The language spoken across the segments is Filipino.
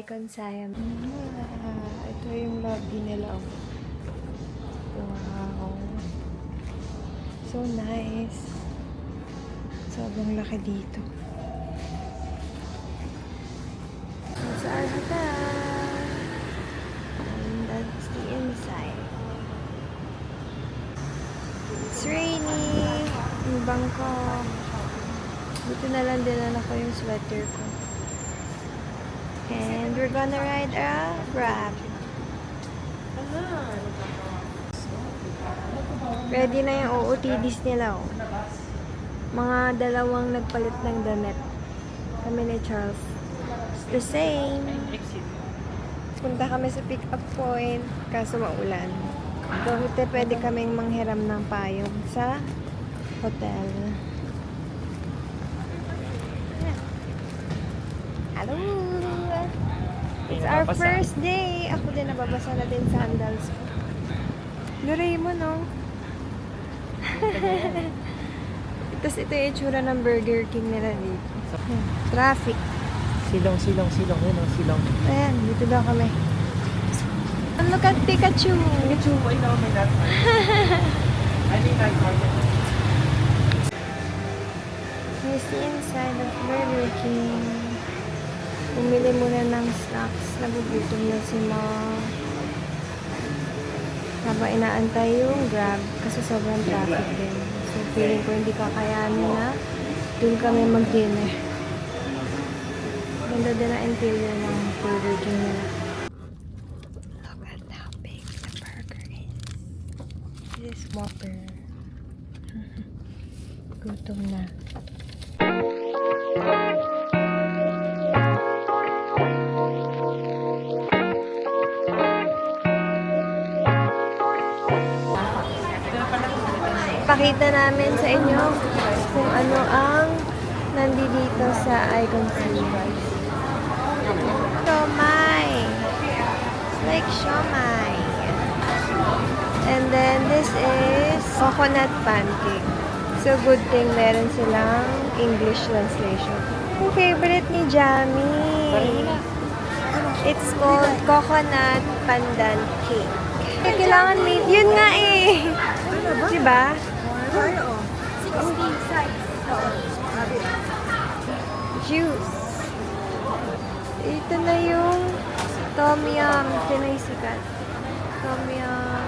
Icon Siam. Ito yung lobby nila. Wow. So nice. Sobrang laki dito. Saan ka? And that's the inside. It's rainy. Yung Bangkok. Buti na lang din ko yung sweater ko. And we're gonna ride a Grab. Ready na yung OOTDs nila, oh. Mga dalawang nagpalit ng damit. Kami ni Charles. It's the same. Punta kami sa pick-up point, kaso maulan. So, pwede kaming manghiram ng payong sa hotel. Hello! It's our first day. Ako din, nababasa na din sandals ko. Doraemon, no? Tapos ito yung itsura ng Burger King nila dito. Traffic. Silong. Yun, silong. Ayan, dito daw kami. And look at Pikachu! Pikachu, I know my dad. I think I called it. Here's the inside of Burger King. Bumili muna ng snacks. Nagugutom na si Mom. Habang inaantay yung Grab kasi sobrang traffic din. So, feeling ko hindi kakayanin na doon kami mag-dinner. Ganda din ang interior ng Burger King nila. Look at how big the burger is. This is Whopper. Gutom na. Pakita namin sa inyo kung ano ang nandito sa Icon Siam. Siomai. It's like siomai. And then this is coconut pancake. So good thing meron silang English translation. Yung favorite ni Jamie. It's called coconut pandan cake. Kailangan may... Yun nga eh. Diba? Juice. Ito na yung Tom Yum. Ito na yung sikat. Tom Yum.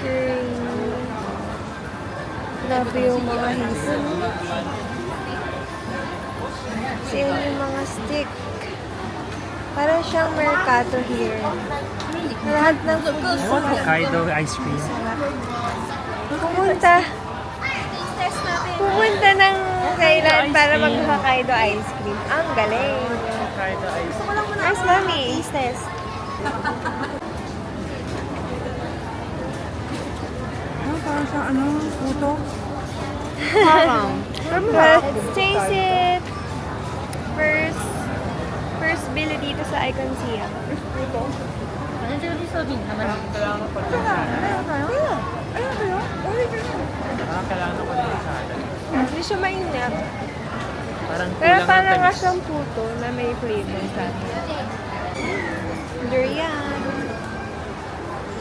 Curry. Grabe yung mga hisan. Sale yung mga stick. Parang siyang mercato here. Lahat ng food. I want Hokkaido ice cream. Pumunta ng Thailand para mag-Hokkaido ice cream. Ang galing. Hokkaido ice cream. Where's mommy? Taste test. Parang sa puto? Parang. Let's taste it. First bili dito sa Icon Siam. Kailangan ko din sa atin. Hindi siya mainit. Parang Pero kulang parang ng tamis. asang puto na may flavor sa atin. Durian.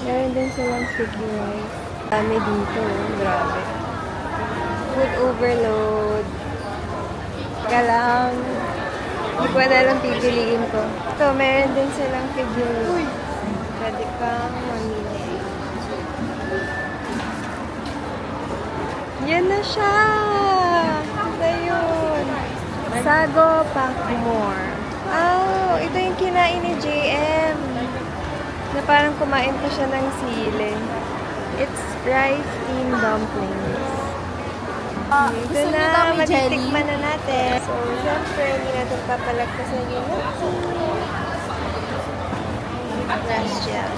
Meron din silang sticky rice. Dami dito. Grabe. Food overload. Galang. Hindi ko na lang pipiliin ko. Ito, meron din silang figure. Pwede kang mamili. Yan na siya! Ito yun. Sago Pakmore. Oh, ito yung kinain ni JM. Na parang kumain pa siya ng sili. It's rice steamed dumplings. Ito na, matitikman na natin. So, syempre, hindi natin papalagpasan yung fresh gel.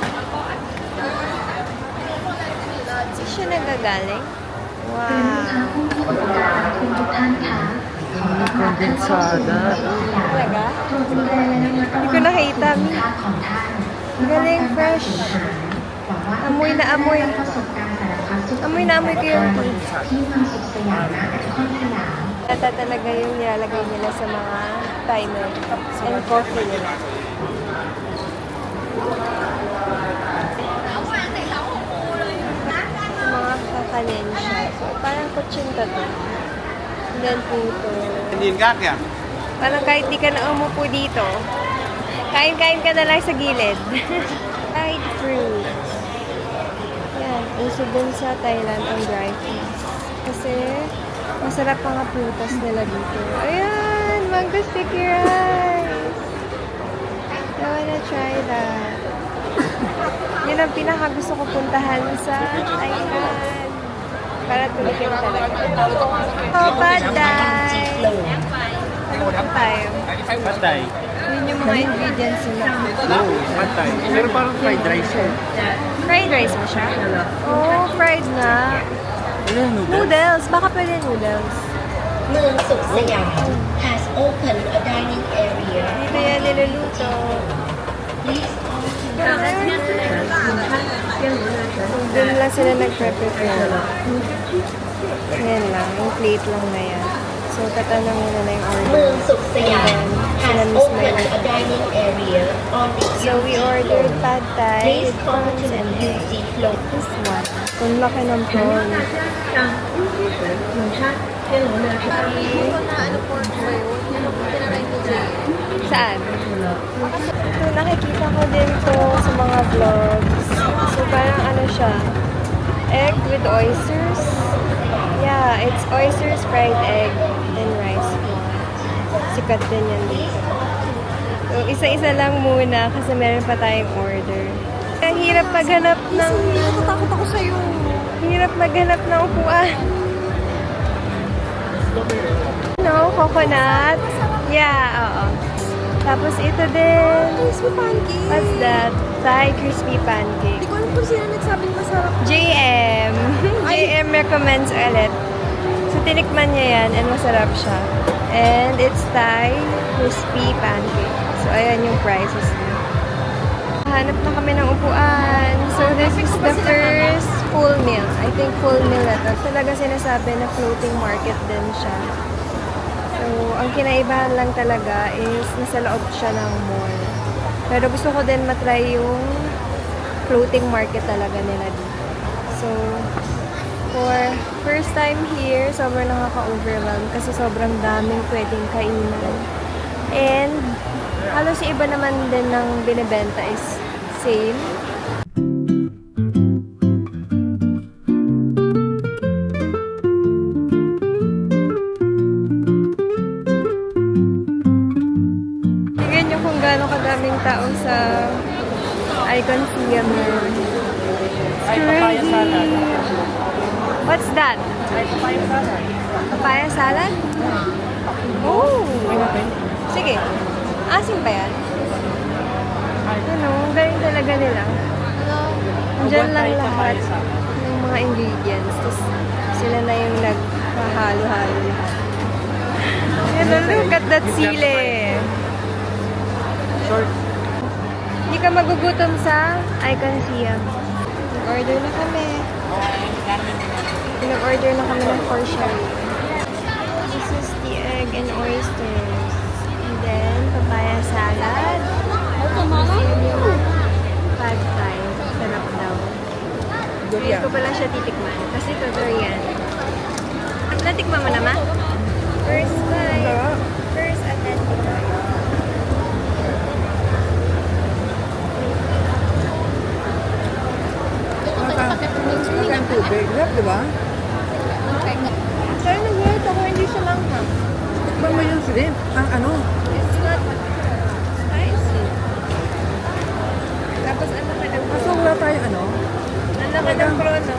Saan siya nagagaling? Wow. Kondensada. Talaga? Hindi ko nakita. Galing, fresh. Amoy na amoy. Amoy na amoy ko yung tea. Ata talaga yung nilalagay nila sa mga timer and coffee nila. Yung mga kakanin siya. So, parang kutsinta to. And then puto. Nhìn gác kìa. Parang kahit di ka na umupo dito, kain-kain ka na lang sa gilid. Dried fruit. Yan, uso dun sa Thailand ang dry fruits. Kasi masarap ang prutas nila dito. Ayan, mango sticky rice. I wanna try that. Yun ang pinaka gusto ko puntahan sa Thailand. Para tulikin talaga. Oh, pad thai. Ano pa tayo? Pad Thai. Yun yung mga ingredients nila. Oo, Pad Thai. Pero parang fried rice eh. Fried rice mo siya? Oh, fried nga. Ano yung noodles? Noodles. Baka pwede noodles. เมืองสุขสยาม has opened a dining area. Dito yan niluluto. Doon lang sila nagpre-prepare. Yan lang. Yung plate lang na yan. So, tatanungin na yung เมื order. องสุขสยาม Sila has mismo opened yung a dining area on the So, we ordered pad thai Please with come prawns to the and egg. beauty flow. This one. Kung laki ng prawn. Saan? Ito, nakikita ko din to sa mga vlogs. So, parang ano siya, egg with oysters. Yeah, it's oysters, fried egg, and rice flour. Sikat din yan dito. So, isa-isa lang muna kasi meron pa tayong order. Ang hirap maghanap ng... Natatakot ako sa'yo. Hirap maghanap ng upuan. No, coconut. Yeah, oo. Tapos ito din. Crispy pancake. What's that? Thai crispy Hindi pancake. ko alam kung sino nagsabing masarap. JM. JM recommends ulit. So, tinikman niya yan and masarap siya. And it's Thai crispy pancake. So, ayan yung prices niya. Hanap na kami ng upuan. So, this is the first full meal. I think full meal na to. Talaga sinasabi na floating market din siya. So, ang kinaibahan lang talaga is nasa loob siya ng mall. Pero gusto ko din matry yung floating market talaga nila dito. So, for first time here, sobrang nakaka-overwhelm kasi sobrang daming pwedeng kainan. And, halos yung iba naman din ng binibenta is same. Tingnan nyo kung gaano kadaming tao sa Icon Siam. Ay, papaya salad. What's that? Ay, papaya salad. Papaya salad? Oh! Sige. Asim pa yan? Ano, ang galing talaga nila. Diyan lang lahat ng mga ingredients. Tapos sila na yung nagpahalo-halo lahat. Yan, look at that sile. Short. Hindi ka magugutom sa Icon Siam. Nag-order na kami. Nag-order na kami ng portion. This is the egg and oysters. And then, papaya salad. And yung pad thai. Sarap daw. Hindi ko pala siya titikman. Kasi ito durian. Natikman mo naman? First bite. First attempt ito. Ang tubig. Sarap, di ba? Pero nag-work ako, hindi siya langhang. Tikman mo yung shrimp. Ang ano? It's not spicy. Tapos ano ka ng Kaso wala tayo ano? Ano ka ng prawn, no?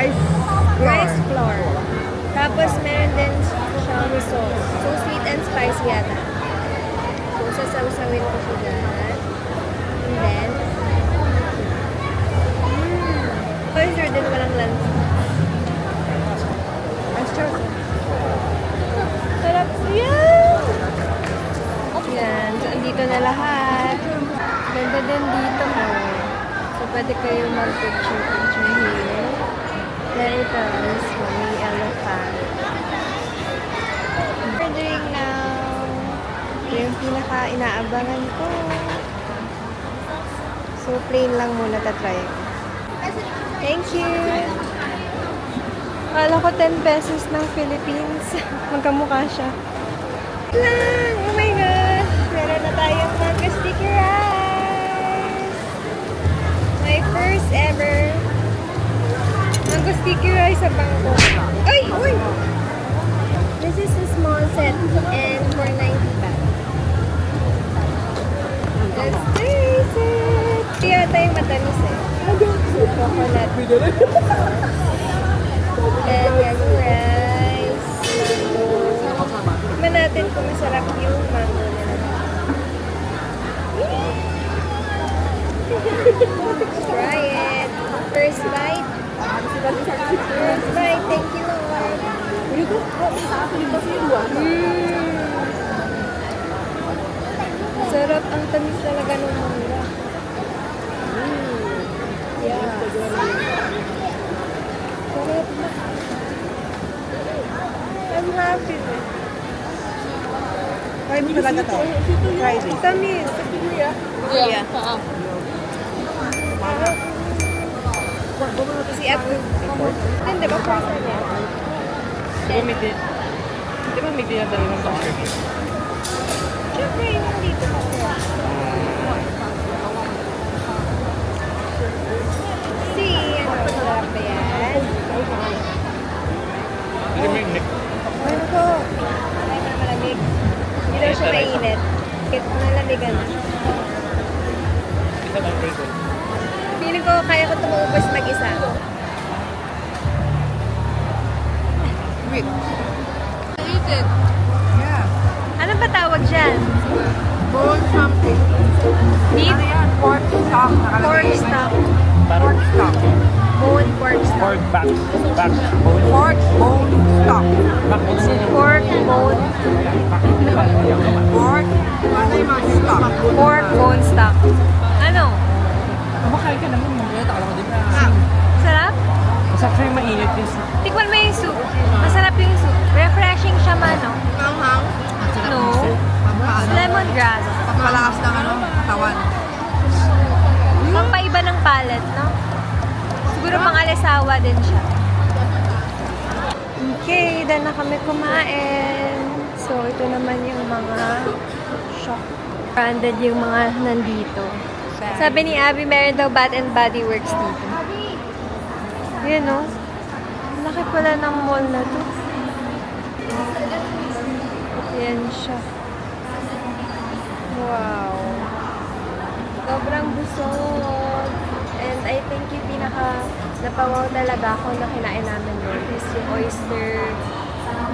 Rice flour. Rice flour. Tapos meron din siyang sauce. So sweet and spicy yata. So sasawsawin ko siya dyan. And then, oyster din walang lansa. Sarap yan! Yan. So, andito na lahat. Ganda din dito mo. So, pwede kayo mag-picture here. Then ito is may elephant. We're doing now. Ito yung pinaka-inaabangan ko. So, plain lang muna tatry ko. Thank you! Kala ko 10 pesos ng Philippines. Magkamukha siya. Lang! Oh my gosh! Meron na tayong mango sticky rice! My first ever mango sticky rice sa Bangkok. Ay! Uy! This is a small set and for 90 baht. Let's taste it! Ito yata yung matamis eh. Coconut. And mango rice. Mango. Tignan natin kung masarap yung mango nila. Let's try it. First bite. First bite. Thank you, Lord. Sarap. Ang tamis talaga ng mangga. Yeah. Sarap. I'm happy. Try mo talaga to. Try this. Tamis. Yeah. Si Abu. Hindi ba first time yan? Di ba may dinadala ng doctor? Siyempre, yung dito pa. Si, ano, sarap ba yan? Hindi mo yung neck. Ano ko? Ay, malamig. Hindi daw siya mainit. Kit nalamigan na. Isa lang person. Feeling ko kaya ko tumubos mag-isa. Wait. Eat it. Yeah. Ano ba tawag dyan? Bone something. Beef? Ano yan? Pork stock. Pork stock. Pork stock. Bone pork stock. Pork back. Back. Bone. Pork bone stock. Back. Pork bone. Pork bone stock. Pork bone stock. Ano? Kumakain ka naman. Mamaya takala ko din na. Sarap? Mas actually mainit din. Tikman mo yung soup. Masarap yung soup. Refreshing siya man, no? Hanghang. No. Lemongrass. Papalakas ng ano, katawan. Pampaiba ng palate, no? Siguro pang alisawa din siya. Okay, dahil na kami kumain. So, ito naman yung mga shop. Branded yung mga nandito. Sabi ni Abby, meron daw Bath and Body Works dito. Yun, no? Laki pala ng mall na to. Yan siya. Wow. Sobrang busog. And I think yung napawaw talaga ako na kinain namin doon is yung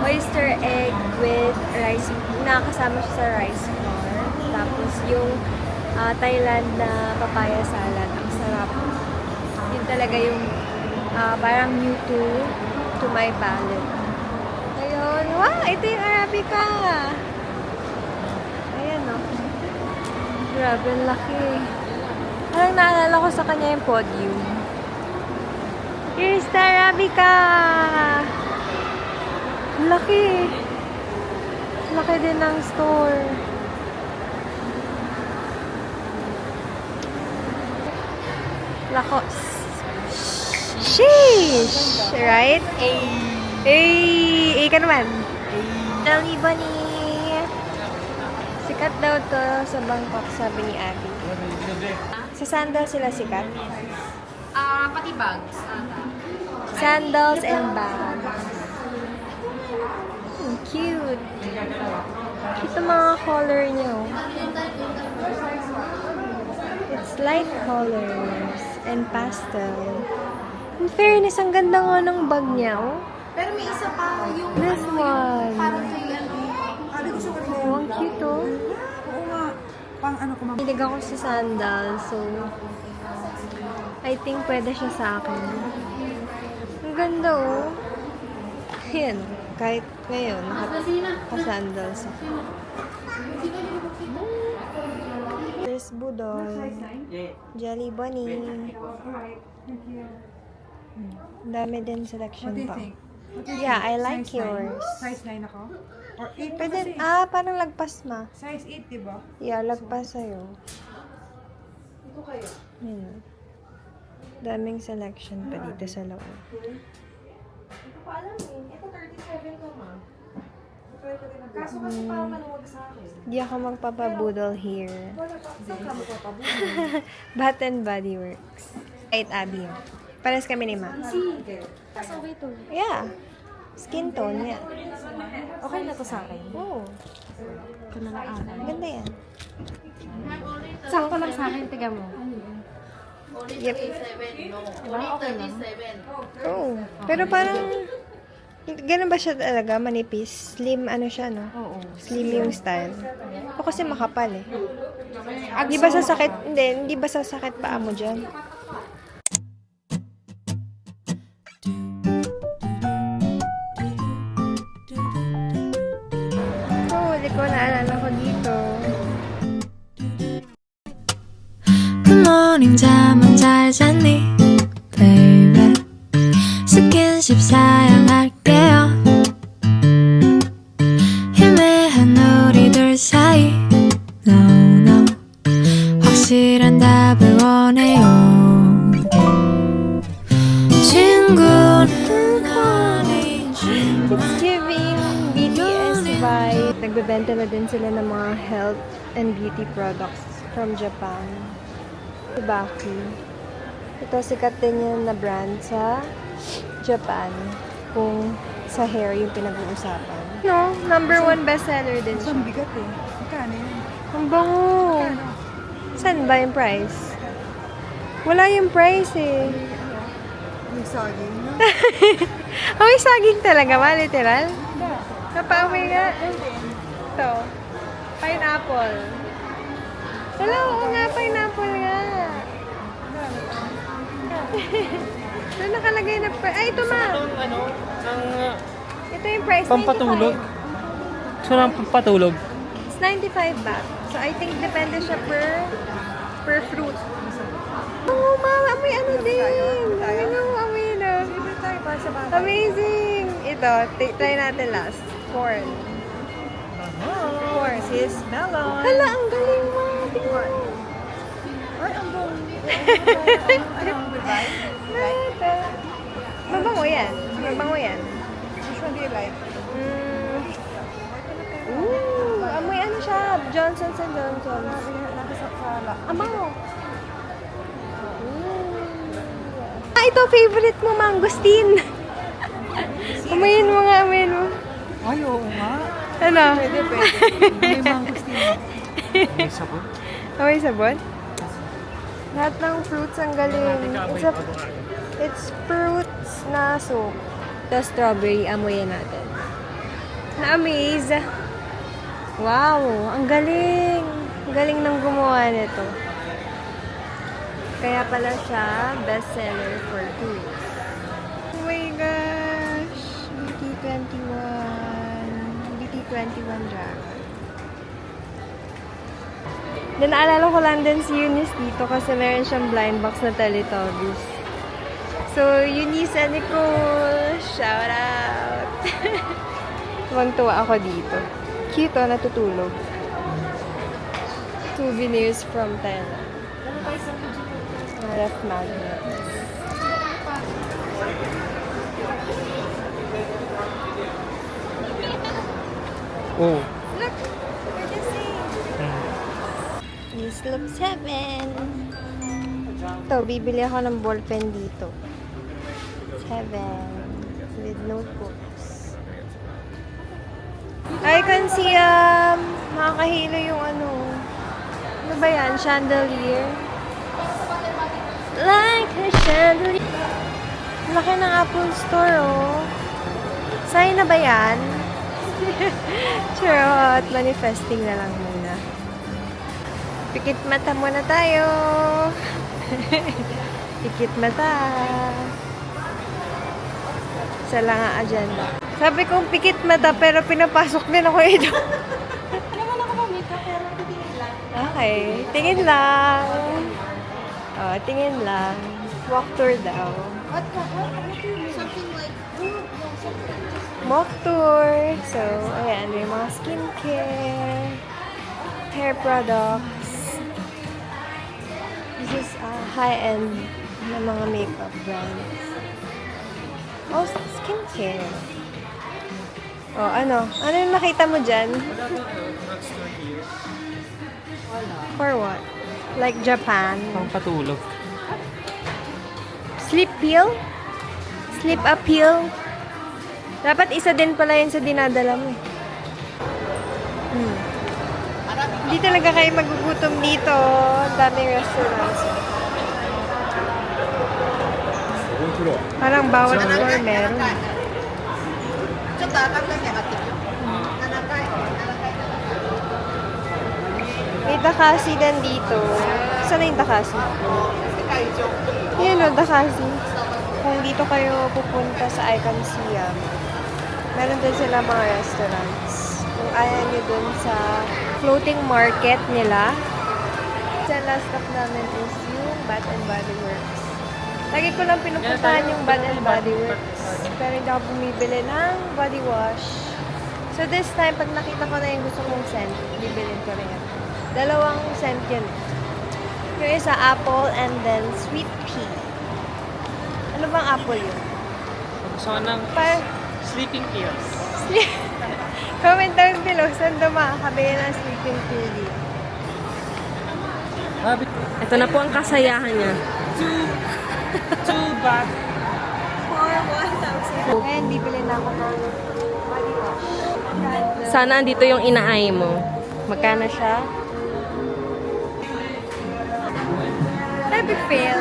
oyster egg with rice. Nakakasama siya sa rice flour. Tapos yung Thailand na papaya salad. Ang sarap. Yun talaga yung parang new to my palate. Ayun. Wow! Ito yung Arabica! Ayan, no? Grabe, ang laki. Parang naalala ko sa kanya yung podium. Here's the Arabica! Ang laki. Laki din ng store. Lakos. Sheesh! Right? Eh, ka naman. Dali Bunny. Sikat daw to sa Bangkok, sabi ni Abby. Sa sandal sila sikat. Pati bags. Sandals and bags. Cute. Cute ang mga color niyo. It's light colors and pastel. In fairness, ang ganda nga ng bag niya, oh. Pero may isa pa yung This one. parang kay ano. Ah, di gusto ko rin. Oh, ang cute, oh. Oo nga. Pang ano ko Hilig ako sa sandal, so I think pwede siya sa akin. Ang ganda, oh. Ayan, kahit ngayon, naka-sandals ako. There's Budol, Jelly Bunny. Ang dami din selection pa. Yeah, I like yours. Size 9 ako? Or 8 Pwede, kasi. parang lagpas ma. Size 8, diba? Yeah, lagpas sa'yo. Ito kayo. Yun. Daming selection pa dito sa loob. Ito pa alam eh. Ito 37 ka ma. Kaso kasi parang maluwag sa akin. Di ako magpapabudol here. Wala pa. Saan ka magpapabuti? Bath and Body Works. Right, Abby. Pares kami ni Ma. Sige. Okay to. Yeah. Skin tone, yeah. Okay na to sa akin. Oh, Ito na lang akin. ganda yan. Sakto lang sa akin, tiga mo. Yep. Diba? Okay lang. Oh, pero parang, ganun ba siya talaga? Manipis? Slim, ano siya, no? Oo. Slim yung style. O kasi makapal eh. Hindi ba sasakit? Hindi ba sasakit paa mo dyan? Oh, hindi ko naalala ko dito. Good morning, 잠은 잘 잤니, baby. 스킨십 사양할게요. 희미한 우리 둘 사이, no, no. 확실한 답을 원해요. 친구는 아니지만 It's giving BTS vibe. Nagbebenta na din sila ng mga health and beauty products from Japan. Ibaki. Ito sikat din yan na brand sa Japan. Kung sa hair yung pinag-uusapan. No, number 1 bestseller din siya. Ang bigat eh. Magkano yan? Ang bango. Saan ba yung price? Wala yung price eh. Yung saging, no? May saging talaga ba? Literal? Napaamoy nga. Ito. Pineapple. Hello, oo nga, pineapple nga. Doon nakalagay na price. Ay, ito ma. Ito yung price. Pampatulog? 95. So, lang pampatulog? It's 95 baht. So, I think depende siya per fruit. Oo, mama. Amoy ano din. Ano, amoy na. Libre tayo para sa bata. Amazing! Ito, try natin last. Corn. Corn. Sis, melon. Hala, ang galing mo. Tingnan. Ay, ang bong. Ano, goodbye? Ito. Mabango yan. Mabango yan. Which one do you like? Ooh, amoy ano siya. Johnson's and Johnson's. Nasa sala. Amango. Ito, favorite mo, mangosteen. Amoyin mo nga, amoyin mo. Ay, oo nga. Ano? Pwede. May mangosteen. May sabon? Amoy sabon? Lahat ng fruits ang galing. It's fruits na soup. The strawberry, amoyin natin. Na-amaze. Wow, ang galing. Ang galing ng gumawa nito. Kaya pala siya bestseller for 2 weeks. Oh my gosh! BT21 Dragon. Then, naalala ko lang din si Eunice dito kasi meron siyang blind box na Teletubbies. So, Eunice and Nicole, shout out! Tuwang-tuwa ako dito. Cute oh, natutulog. Souvenirs from Thailand. Ref magnet. Oo. Look! We're just seeing. Miss Look 7. Ito, bibili ako ng ballpen dito. 7. With notebooks. I can see, makakahilo yung ano. Ano ba yan? Chandelier? Like a chandelier. Laki ng Apple Store, oh. Sign na ba yan? Charot. Manifesting na lang muna. Pikit mata muna tayo. Pikit mata. Isa lang ang agenda. Sabi kong pikit mata pero pinapasok din ako ito. Naman ako makeup pero titingin lang. Okay. Tingin lang. Oh, tingin lang. Walk tour daw. What? Something like, Walk tour. So, ayan. May mga skincare. Hair products. This is high-end na mga makeup brands. Oh, skincare. Oh, ano? Ano yung nakita mo dyan? For what? Like Japan? Pangpatulog. Sleep pill? Sleep appeal? Dapat isa din pala yun sa dinadala mo. Hindi talaga kayo magugutom dito. Ang daming restaurants. Parang bawat floor meron. May Dakasi din dito. Saan na yung Dakasi? Yan o, Dakasi. Kung dito kayo pupunta sa Icon Siam, meron din sila mga restaurants. Kung ayaw nyo dun sa floating market nila. Sa last stop namin is yung Bath and Body Works. Lagi ko lang pinupuntahan yung Bath and Body Works. Pero hindi ako bumibili ng body wash. So this time, pag nakita ko na yung gusto kong scent, bibilin ko na yan. 2 scent yun. Yung isa, apple and then sweet pea. Ano bang apple yun? Gusto ko ng Par sleeping pills. Comment down below saan daw makakabili ng sleeping pill dito. Ito na po ang kasayahan niya. 2 baht. For 1,000. Ngayon, bibili na ako ng body wash. Sana andito yung inaay mo. Magkano siya? Epic fail.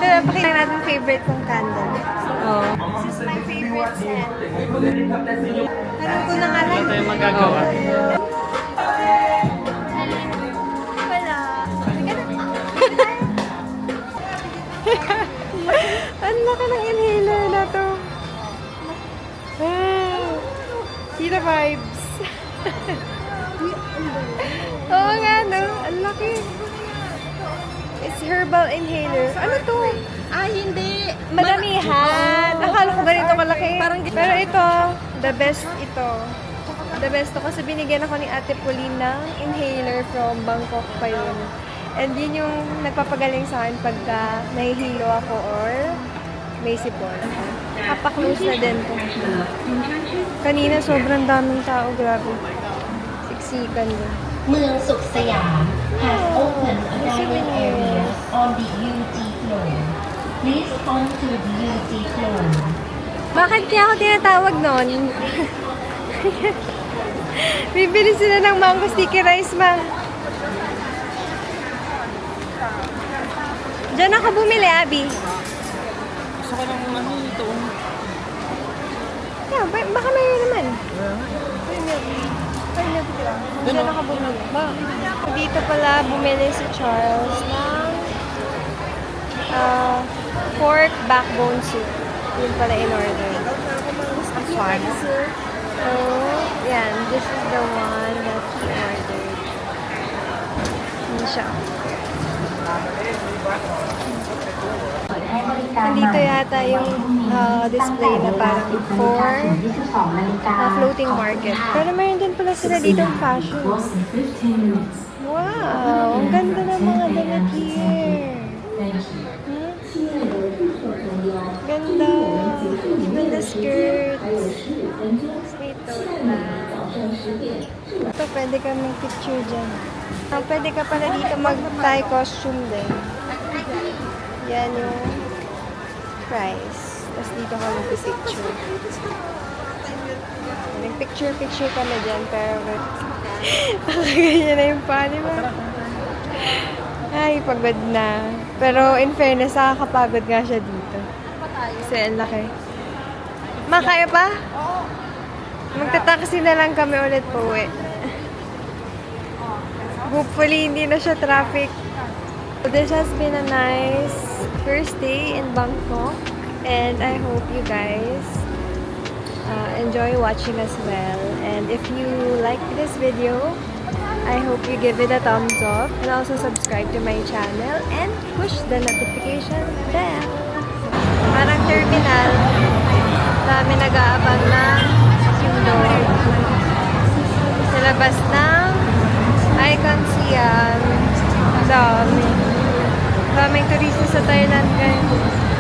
Pero pakita natin favorite kong candle. Oh. This is my favorite scent. Tanong ko na nga lang. Ano tayo magagawa? Wala. Ang laki ng inhaler na to. Wow. Kita vibes. Oo nga, no? Ang laki. It's herbal inhaler. Ano to? Hindi. Madamihan. Akala ko ganito kalaki. Pero ito, the best ito. The best to kasi binigyan ako ni Ate Pauline ng inhaler from Bangkok pa yun. And yun yung nagpapagaling sa akin pagka nahihilo ako or may sipon. Nakapaklose na din to. Kanina sobrang daming tao, grabe. Siksikan din. เมืองสุขสยาม has opened a dining area on the UT floor. Please come to the UT floor. Bakit kaya ako tinatawag nun? Bibili sila ng mango sticky rice, ma. Diyan ako bumili, Abby. Gusto ko ng ano ito. Yeah, baka mayroon naman. Diyan ako bumili. Dito pala bumili si Charles ng pork backbone soup. Yun pala in order. Fun. So, yan. This is the one that he ordered. Yun siya. Nandito yata yung display na parang for floating market. Pero mayroon din pala sila dito fashion. Wow! Ang ganda ng mga damit here. Ganda. Ganda skirts. Sweet tote bag. Ito, pwede ka mag-picture dyan. Pwede ka pala dito mag-tie costume din. Yan yung price. Tapos dito ka mag-picture. Nag-picture kami dyan, pero ganyan na yung pani mo. Ay, pagod na. Pero in fairness, nakakapagod nga siya dito. kasi ang laki. Ma, kaya pa? Magta-taxi na lang kami ulit po uwi. Hopefully, hindi na siya traffic. So, this has been a nice first day in Bangkok. And I hope you guys enjoy watching as well. And if you like this video, I hope you give it a thumbs up. And also subscribe to my channel. And push the notification bell. Parang terminal. Dami nag-aabang ng sundo. Sa labas ng Icon Siam. Daming turista sa Thailand guys.